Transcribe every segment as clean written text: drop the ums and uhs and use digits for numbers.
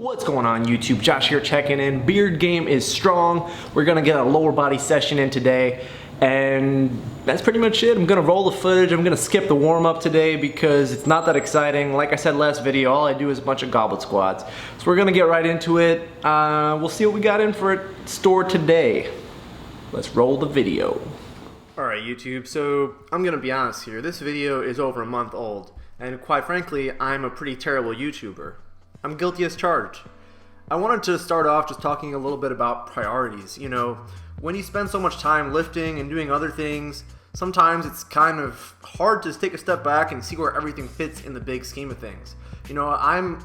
What's going on YouTube? Josh here checking in. Beard game is strong. We're gonna get a lower body session in today, and that's pretty much it. I'm gonna roll the footage. I'm gonna skip the warm-up today because it's not that exciting. Like I said last video, all I do is a bunch of goblet squats. So we're gonna get right into it. We'll see what we got in for store today. Let's roll the video. Alright YouTube, so I'm gonna be honest here. This video is over a month old, and quite frankly, I'm a pretty terrible YouTuber. I'm guilty as charged. I wanted to start off just talking a little bit about priorities. You know, when you spend so much time lifting and doing other things, sometimes it's kind of hard to take a step back and see where everything fits in the big scheme of things. You know, I'm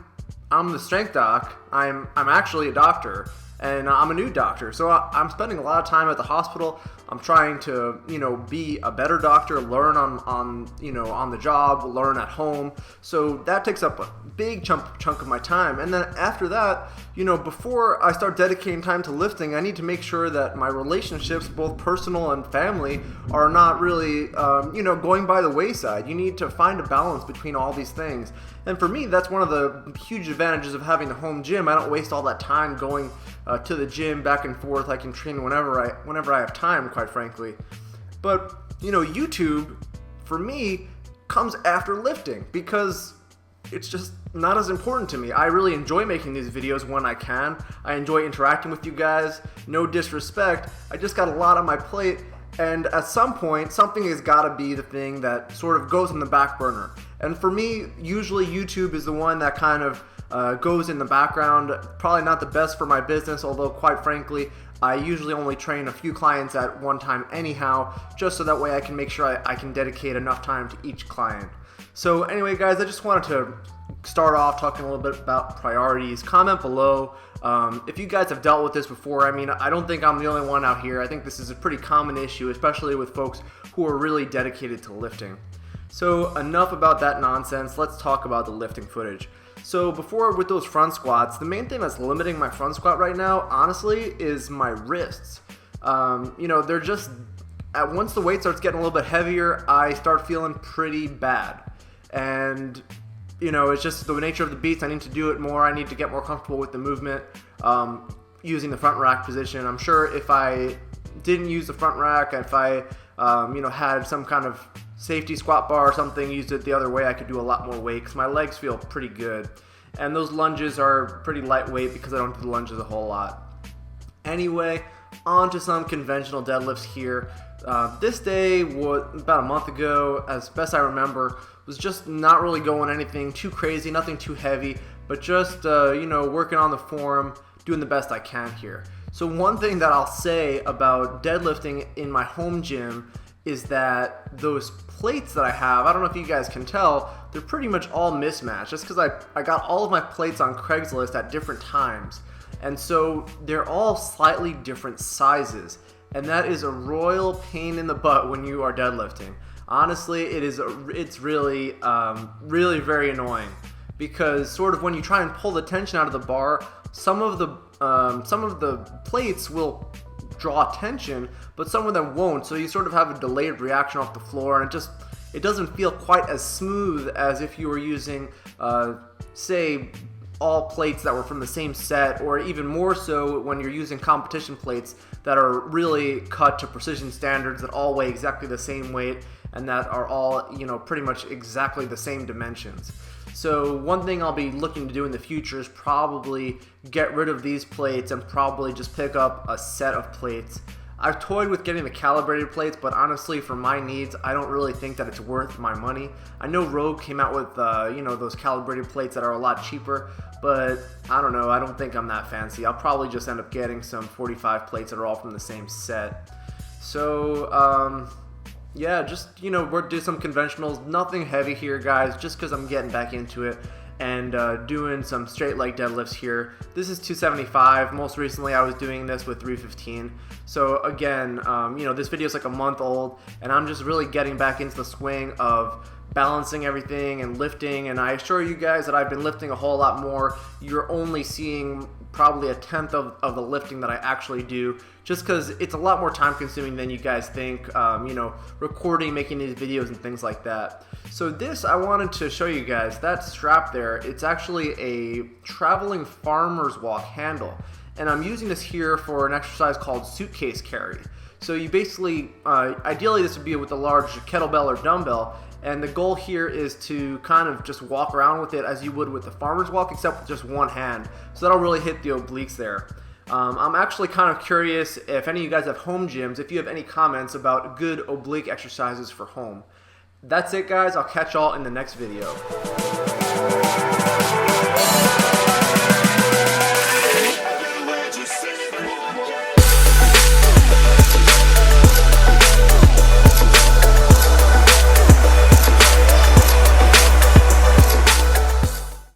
the strength doc. I'm actually a doctor, and I'm a new doctor, so I'm spending a lot of time at the hospital. I'm trying to, you know, be a better doctor, learn on the job, learn at home. So that takes up a big chunk of my time. And then after that, you know, before I start dedicating time to lifting, I need to make sure that my relationships, both personal and family, are not really, going by the wayside. You need to find a balance between all these things. And for me, that's one of the huge advantages of having a home gym. I don't waste all that time going to the gym back and forth. I can train whenever I have time, quite frankly. But, you know, YouTube, for me, comes after lifting because it's just not as important to me. I really enjoy making these videos when I can. I enjoy interacting with you guys. No disrespect. I just got a lot on my plate, and at some point, something has got to be the thing that sort of goes in the back burner. And for me, usually YouTube is the one that kind of goes in the background. Probably not the best for my business, although quite frankly, I usually only train a few clients at one time anyhow, just so that way I can make sure I can dedicate enough time to each client. So anyway guys, I just wanted to start off talking a little bit about priorities. Comment below if you guys have dealt with this before. I mean, I don't think I'm the only one out here. I think this is a pretty common issue, especially with folks who are really dedicated to lifting. So enough about that nonsense. Let's talk about the lifting footage. So with those front squats, the main thing that's limiting my front squat right now, honestly, is my wrists. They're just, once the weight starts getting a little bit heavier, I start feeling pretty bad. And, you know, it's just the nature of the beats. I need to do it more. I need to get more comfortable with the movement, using the front rack position. I'm sure if I didn't use the front rack, if I, had some kind of safety squat bar or something, used it the other way, I could do a lot more weight because my legs feel pretty good. And those lunges are pretty lightweight because I don't do the lunges a whole lot. Anyway, on to some conventional deadlifts here. This day, about a month ago, as best I remember, was just not really going anything too crazy, nothing too heavy, but just, working on the form, doing the best I can here. So one thing that I'll say about deadlifting in my home gym is that those plates that I have, I don't know if you guys can tell, they're pretty much all mismatched. Just because I got all of my plates on Craigslist at different times. And so they're all slightly different sizes. And that is a royal pain in the butt when you are deadlifting. Honestly, it's really, really very annoying. Because sort of when you try and pull the tension out of the bar, some of the plates will draw tension, but some of them won't, so you sort of have a delayed reaction off the floor, and it doesn't feel quite as smooth as if you were using say all plates that were from the same set, or even more so when you're using competition plates that are really cut to precision standards, that all weigh exactly the same weight and that are all, pretty much exactly the same dimensions. So one thing I'll be looking to do in the future is probably get rid of these plates and probably just pick up a set of plates. I've toyed with getting the calibrated plates, but honestly, for my needs, I don't really think that it's worth my money. I know Rogue came out with, those calibrated plates that are a lot cheaper, but I don't know. I don't think I'm that fancy. I'll probably just end up getting some 45 plates that are all from the same set. So, yeah, just, we'll do some conventionals. Nothing heavy here, guys, just because I'm getting back into it and doing some straight leg deadlifts here. This is 275. Most recently, I was doing this with 315. So again, this video is like a month old, and I'm just really getting back into the swing of balancing everything and lifting, and I assure you guys that I've been lifting a whole lot more. You're only seeing probably a tenth of the lifting that I actually do, just because it's a lot more time consuming than you guys think, you know, recording, making these videos and things like that. So this, I wanted to show you guys, that strap there, it's actually a traveling farmer's walk handle. And I'm using this here for an exercise called suitcase carry. So you basically, ideally this would be with a large kettlebell or dumbbell, and the goal here is to kind of just walk around with it as you would with the farmer's walk, except with just one hand. So that'll really hit the obliques there. I'm actually kind of curious if any of you guys have home gyms, if you have any comments about good oblique exercises for home. That's it, guys. I'll catch y'all in the next video.